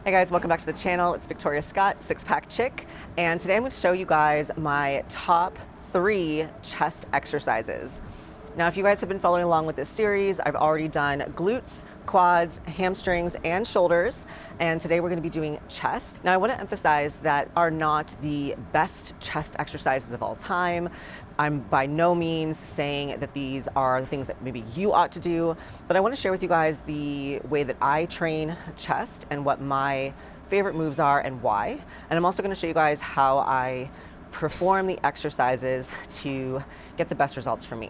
Hey guys, welcome back to the channel. It's Victoria Scott, Six Pack Chick, and today I'm going to show you guys my top 3 chest exercises. Now, if you guys have been following along with this series, I've already done glutes, quads, hamstrings, and shoulders, and today we're going to be doing chest. Now, I want to emphasize that are not the best chest exercises of all time. I'm by no means saying that these are the things that maybe you ought to do, but I want to share with you guys the way that I train chest and what my favorite moves are and why. And I'm also going to show you guys how I perform the exercises to get the best results for me.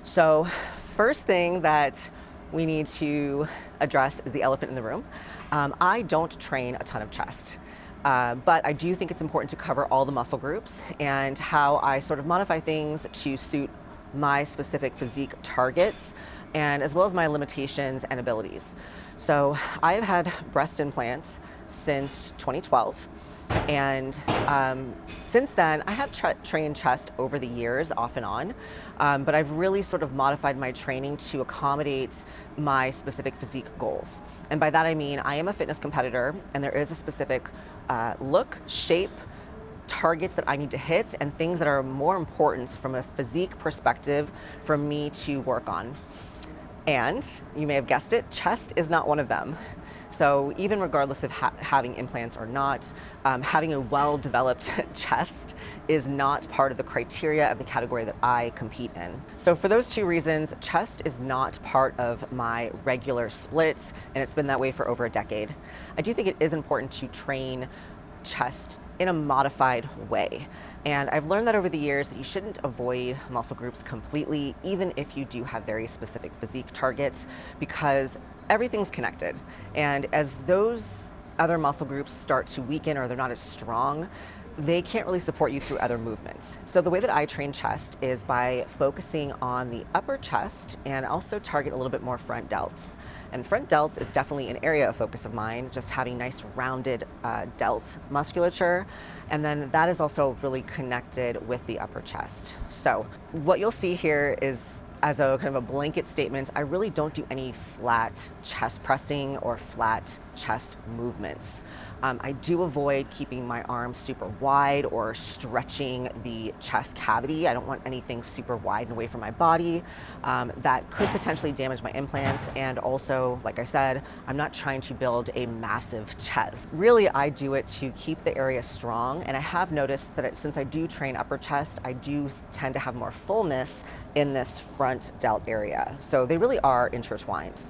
So first thing that we need to address is the elephant in the room. I don't train a ton of chest, but I do think it's important to cover all the muscle groups and how I sort of modify things to suit my specific physique targets and as well as my limitations and abilities. So I have had breast implants since 2012. And since then, I have trained chest over the years, off and on, but I've really sort of modified my training to accommodate my specific physique goals. And by that I mean I am a fitness competitor, and there is a specific look, shape, targets that I need to hit, and things that are more important from a physique perspective for me to work on. And you may have guessed it, chest is not one of them. So even regardless of having implants or not, having a well-developed chest is not part of the criteria of the category that I compete in. So for those 2 reasons, chest is not part of my regular splits, and it's been that way for over a decade. I do think it is important to train chest in a modified way. And I've learned that over the years that you shouldn't avoid muscle groups completely, even if you do have very specific physique targets, because everything's connected. And as those other muscle groups start to weaken or they're not as strong, they can't really support you through other movements. So the way that I train chest is by focusing on the upper chest and also target a little bit more front delts. And front delts is definitely an area of focus of mine, just having nice rounded delt musculature. And then that is also really connected with the upper chest. So what you'll see here is, as a kind of a blanket statement, I really don't do any flat chest pressing or flat chest movements. I do avoid keeping my arms super wide or stretching the chest cavity. I don't want anything super wide and away from my body. That could potentially damage my implants. And also, like I said, I'm not trying to build a massive chest. Really, I do it to keep the area strong. And I have noticed that since I do train upper chest, I do tend to have more fullness in this front delt area. So they really are intertwined.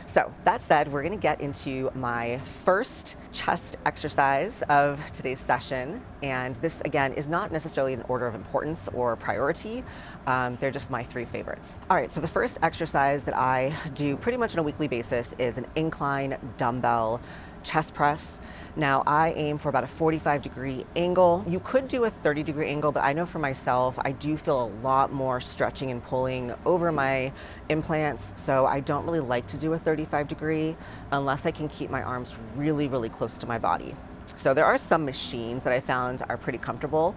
So that said, we're going to get into my first chest exercise of today's session. And this, again, is not necessarily in order of importance or priority. They're just my 3 favorites. All right, so the first exercise that I do pretty much on a weekly basis is an incline dumbbell chest press. Now, I aim for about a 45-degree angle. You could do a 30-degree angle, but I know for myself, I do feel a lot more stretching and pulling over my implants, so I don't really like to do a 35-degree unless I can keep my arms really, really close to my body. So there are some machines that I found are pretty comfortable,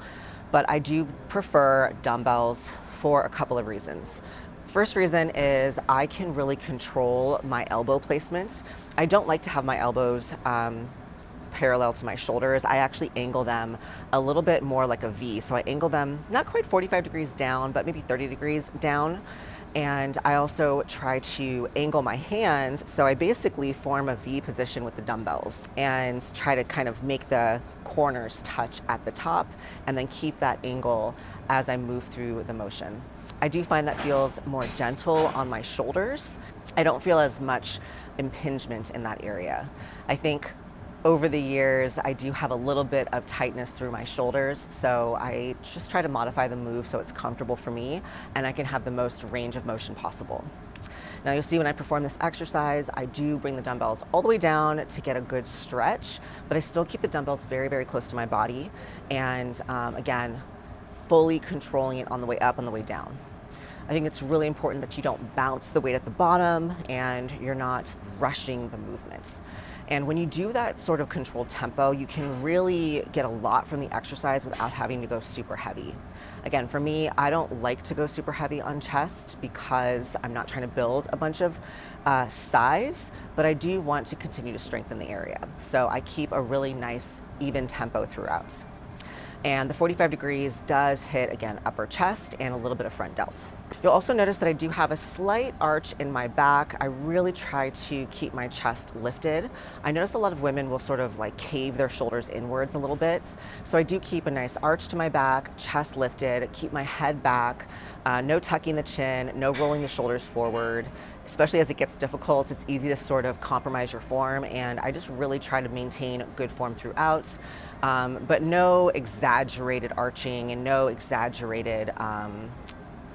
but I do prefer dumbbells for a couple of reasons. First reason is I can really control my elbow placements. I don't like to have my elbows parallel to my shoulders. I actually angle them a little bit more like a V. So I angle them not quite 45 degrees down, but maybe 30 degrees down. And I also try to angle my hands. So I basically form a V position with the dumbbells and try to kind of make the corners touch at the top and then keep that angle as I move through the motion. I do find that feels more gentle on my shoulders. I don't feel as much impingement in that area. I think over the years, I do have a little bit of tightness through my shoulders, so I just try to modify the move so it's comfortable for me and I can have the most range of motion possible. Now you'll see when I perform this exercise, I do bring the dumbbells all the way down to get a good stretch, but I still keep the dumbbells very, very close to my body and again, fully controlling it on the way up and the way down. I think it's really important that you don't bounce the weight at the bottom and you're not rushing the movements. And when you do that sort of controlled tempo, you can really get a lot from the exercise without having to go super heavy. Again, for me, I don't like to go super heavy on chest because I'm not trying to build a bunch of size, but I do want to continue to strengthen the area. So I keep a really nice, even tempo throughout. And the 45 degrees does hit, again, upper chest and a little bit of front delts. You'll also notice that I do have a slight arch in my back. I really try to keep my chest lifted. I notice a lot of women will sort of like cave their shoulders inwards a little bit. So I do keep a nice arch to my back, chest lifted, keep my head back, no tucking the chin, no rolling the shoulders forward. Especially as it gets difficult, it's easy to sort of compromise your form, and I just really try to maintain good form throughout, but no exaggerated arching and no exaggerated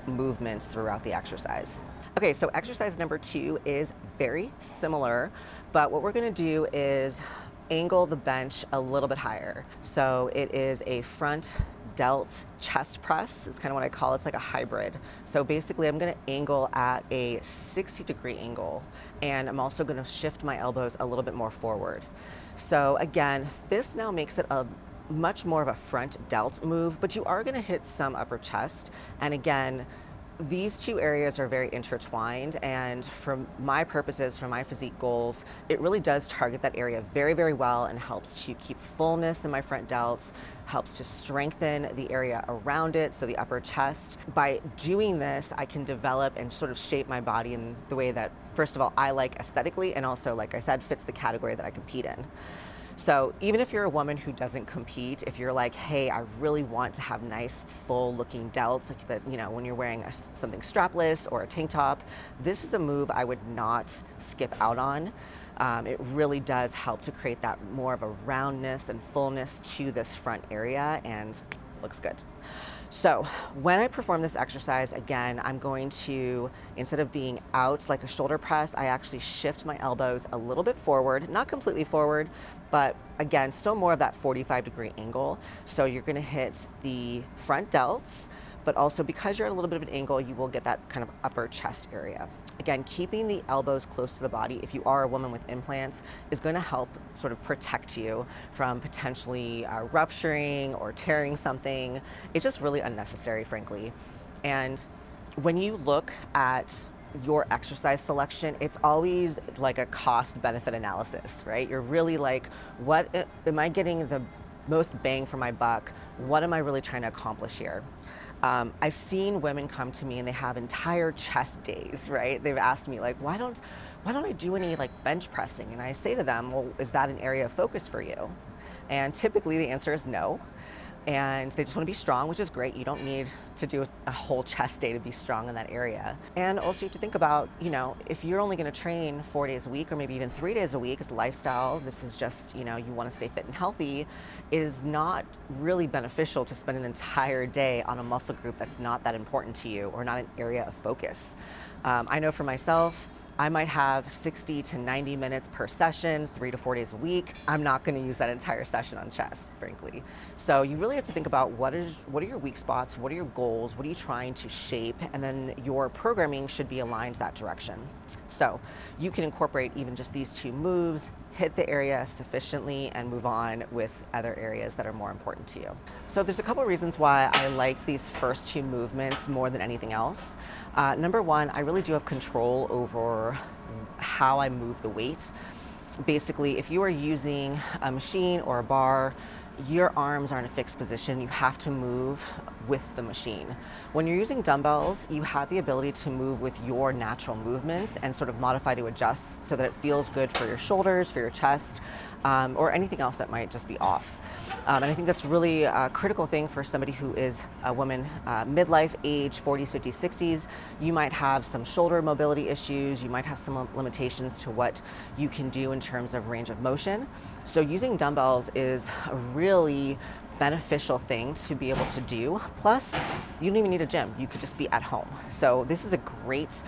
movements throughout the exercise. Okay, so exercise number 2 is very similar, but what we're gonna do is angle the bench a little bit higher. So it is a front delt chest press. It's kind of what I call it. It's like a hybrid. So basically I'm going to angle at a 60-degree angle, and I'm also going to shift my elbows a little bit more forward. So again, this now makes it a much more of a front delt move, but you are going to hit some upper chest. And again, these two areas are very intertwined, and for my purposes, for my physique goals, it really does target that area very, very well and helps to keep fullness in my front delts, helps to strengthen the area around it, so the upper chest. By doing this, I can develop and sort of shape my body in the way that, first of all, I like aesthetically, and also, like I said, fits the category that I compete in. So even if you're a woman who doesn't compete, if you're like, hey, I really want to have nice, full-looking delts, like that, you know, when you're wearing something strapless or a tank top, this is a move I would not skip out on. It really does help to create that more of a roundness and fullness to this front area, and looks good. So when I perform this exercise, again, I'm going to, instead of being out like a shoulder press, I actually shift my elbows a little bit forward, not completely forward, but again, still more of that 45-degree angle. So you're gonna hit the front delts, but also because you're at a little bit of an angle, you will get that kind of upper chest area. Again, keeping the elbows close to the body, if you are a woman with implants, is gonna help sort of protect you from potentially rupturing or tearing something. It's just really unnecessary, frankly. And when you look at your exercise selection, it's always like a cost-benefit analysis, right? You're really like, what am I getting the most bang for my buck? What am I really trying to accomplish here? I've seen women come to me and they have entire chest days, right? They've asked me like, why don't I do any like bench pressing? And I say to them, well, is that an area of focus for you? And typically the answer is no. And they just want to be strong, which is great. You don't need to do a whole chest day to be strong in that area. And also you have to think about, you know, if you're only going to train 4 days a week or maybe even 3 days a week as a lifestyle, this is just, you know, you want to stay fit and healthy, it is not really beneficial to spend an entire day on a muscle group that's not that important to you or not an area of focus. I know for myself, I might have 60 to 90 minutes per session, 3 to 4 days a week. I'm not going to use that entire session on chest, frankly. So you really have to think about what are your weak spots, what are your goals, what are you trying to shape, and then your programming should be aligned that direction. So you can incorporate even just these 2 moves, hit the area sufficiently, and move on with other areas that are more important to you. So there's a couple reasons why I like these first 2 movements more than anything else. Number 1, I really do have control over how I move the weights. Basically, if you are using a machine or a bar, your arms are in a fixed position. You have to move with the machine. When you're using dumbbells, you have the ability to move with your natural movements and sort of modify to adjust so that it feels good for your shoulders, for your chest, or anything else that might just be off. And I think that's really a critical thing for somebody who is a woman midlife age, 40s, 50s, 60s. You might have some shoulder mobility issues. You might have some limitations to what you can do in terms of range of motion. So using dumbbells is a really beneficial thing to be able to do. Plus, you don't even need a gym. You could just be at home. So this is a great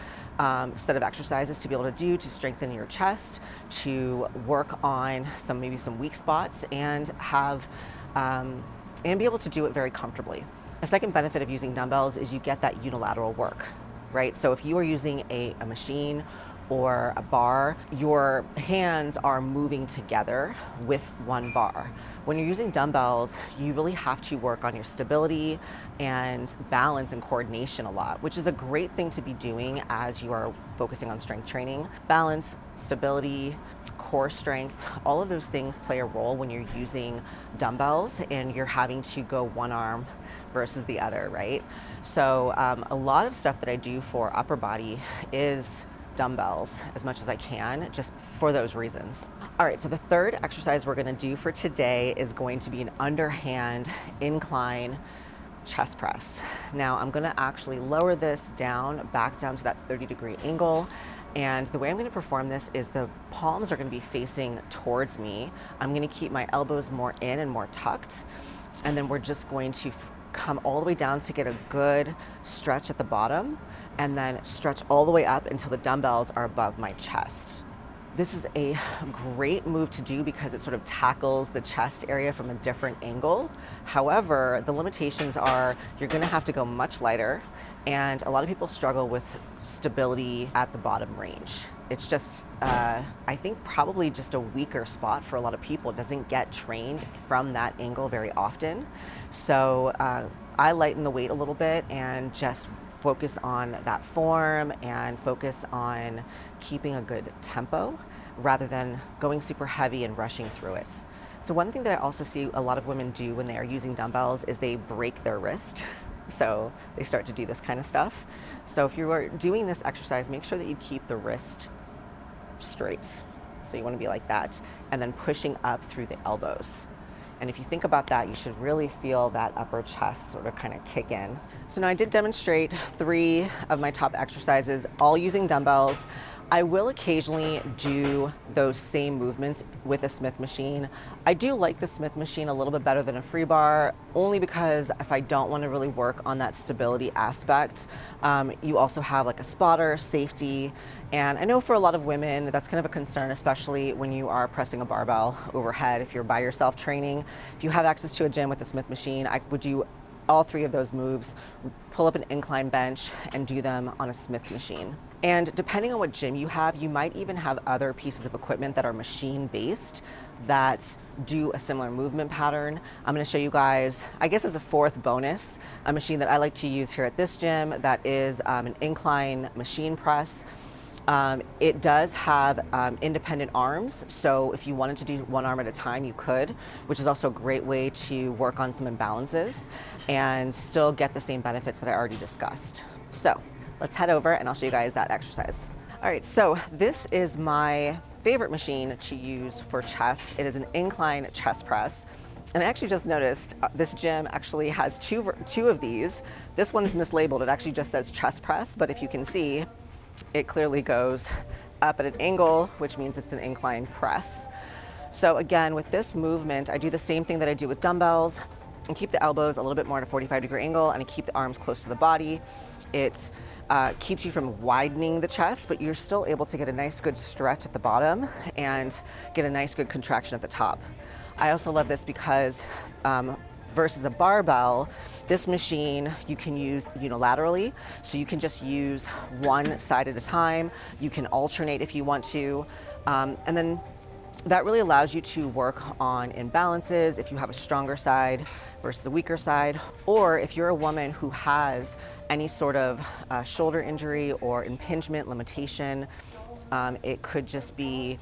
set of exercises to be able to do to strengthen your chest, to work on maybe some weak spots, and have and be able to do it very comfortably. A second benefit of using dumbbells is you get that unilateral work, right? So if you are using a machine or a bar, your hands are moving together with one bar. When you're using dumbbells, you really have to work on your stability and balance and coordination a lot, which is a great thing to be doing as you are focusing on strength training. Balance, stability, core strength, all of those things play a role when you're using dumbbells and you're having to go one arm versus the other, right? So a lot of stuff that I do for upper body is dumbbells as much as I can, just for those reasons. All right, so the third exercise we're gonna do for today is going to be an underhand incline chest press. Now I'm gonna actually lower this down, back down to that 30-degree angle. And the way I'm gonna perform this is the palms are gonna be facing towards me. I'm gonna keep my elbows more in and more tucked. And then we're just going to come all the way down to get a good stretch at the bottom, and then stretch all the way up until the dumbbells are above my chest. This is a great move to do because it sort of tackles the chest area from a different angle. However, the limitations are you're gonna have to go much lighter, and a lot of people struggle with stability at the bottom range. It's just, I think probably just a weaker spot for a lot of people. It doesn't get trained from that angle very often. So I lighten the weight a little bit and just focus on that form and focus on keeping a good tempo rather than going super heavy and rushing through it. So one thing that I also see a lot of women do when they are using dumbbells is they break their wrist. So they start to do this kind of stuff. So if you are doing this exercise, make sure that you keep the wrist straight. So you want to be like that, and then pushing up through the elbows. And if you think about that, you should really feel that upper chest sort of kind of kick in. So now I did demonstrate 3 of my top exercises, all using dumbbells. I will occasionally do those same movements with a Smith machine. I do like the Smith machine a little bit better than a free bar, only because if I don't want to really work on that stability aspect, you also have like a spotter, safety, and I know for a lot of women that's kind of a concern, especially when you are pressing a barbell overhead. If you're by yourself training, if you have access to a gym with a Smith machine, I would do all 3 of those moves, pull up an incline bench and do them on a Smith machine. And depending on what gym you have, you might even have other pieces of equipment that are machine-based that do a similar movement pattern. I'm gonna show you guys, I guess as a 4th bonus, a machine that I like to use here at this gym that is an incline machine press. It does have independent arms, so if you wanted to do one arm at a time, you could, which is also a great way to work on some imbalances and still get the same benefits that I already discussed. So let's head over and I'll show you guys that exercise. All right, so this is my favorite machine to use for chest. It is an incline chest press. And I actually just noticed this gym actually has two of these. This one is mislabeled. It actually just says chest press, but if you can see, it clearly goes up at an angle, which means it's an incline press. So again, with this movement, I do the same thing that I do with dumbbells and keep the elbows a little bit more at a 45-degree angle, and I keep the arms close to the body. It keeps you from widening the chest, but you're still able to get a nice good stretch at the bottom and get a nice good contraction at the top. I also love this because versus a barbell, this machine you can use unilaterally, so you can just use one side at a time. You can alternate if you want to, and then that really allows you to work on imbalances if you have a stronger side versus a weaker side, or if you're a woman who has any sort of shoulder injury or impingement limitation. It could just be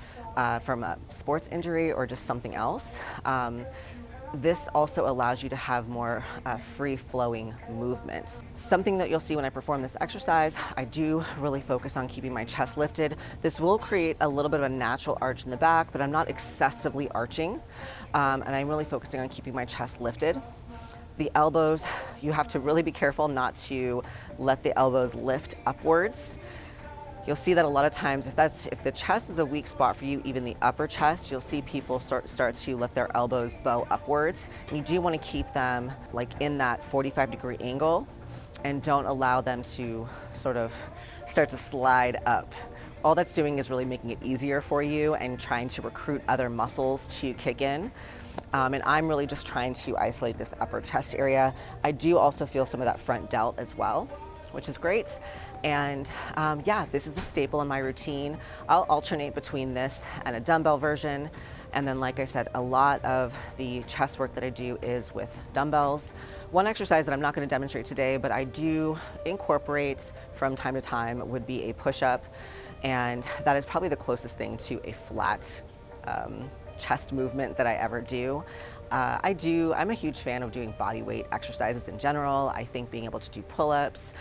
from a sports injury or just something else. This also allows you to have more free-flowing movement. Something that you'll see when I perform this exercise, I do really focus on keeping my chest lifted. This will create a little bit of a natural arch in the back, but I'm not excessively arching, and I'm really focusing on keeping my chest lifted. The elbows, you have to really be careful not to let the elbows lift upwards. You'll see that a lot of times, if the chest is a weak spot for you, even the upper chest, you'll see people start to let their elbows bow upwards. And you do want to keep them like in that 45-degree angle and don't allow them to sort of start to slide up. All that's doing is really making it easier for you and trying to recruit other muscles to kick in. And I'm really just trying to isolate this upper chest area. I do also feel some of that front delt as well, which is great. And yeah, this is a staple in my routine. I'll alternate between this and a dumbbell version. And then, like I said, a lot of the chest work that I do is with dumbbells. One exercise that I'm not going to demonstrate today, but I do incorporate from time to time, would be a push-up. And that is probably the closest thing to a flat chest movement that I ever do. I'm a huge fan of doing body weight exercises in general. I think being able to do pull-ups,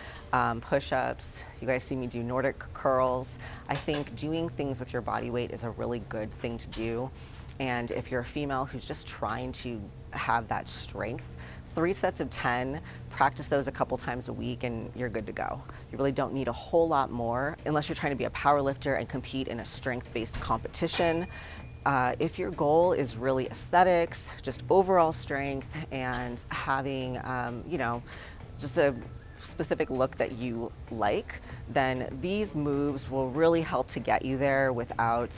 push-ups, you guys see me do Nordic curls. I think doing things with your body weight is a really good thing to do. And if you're a female who's just trying to have that strength, 3 sets of 10, practice those a couple times a week and you're good to go. You really don't need a whole lot more unless you're trying to be a power lifter and compete in a strength-based competition. If your goal is really aesthetics, just overall strength, and having, you know, just a specific look that you like, then these moves will really help to get you there without,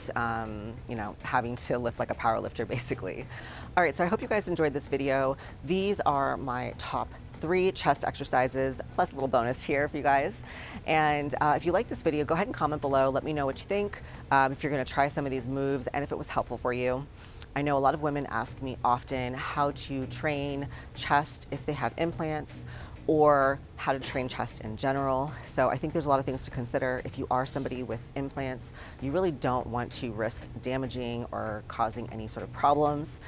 you know, having to lift like a power lifter, basically. All right, so I hope you guys enjoyed this video. These are my top 3 chest exercises, plus a little bonus here for you guys. And if you like this video, go ahead and comment below. Let me know what you think, if you're gonna try some of these moves, and if it was helpful for you. I know a lot of women ask me often how to train chest if they have implants, or how to train chest in general. So I think there's a lot of things to consider. If you are somebody with implants, you really don't want to risk damaging or causing any sort of problems.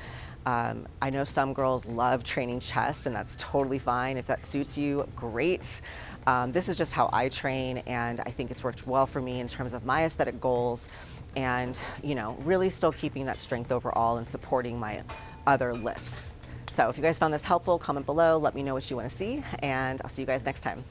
I know some girls love training chest, and that's totally fine. If that suits you, great. This is just how I train, and I think it's worked well for me in terms of my aesthetic goals, and, you know, really still keeping that strength overall and supporting my other lifts. So if you guys found this helpful, comment below, let me know what you want to see, and I'll see you guys next time.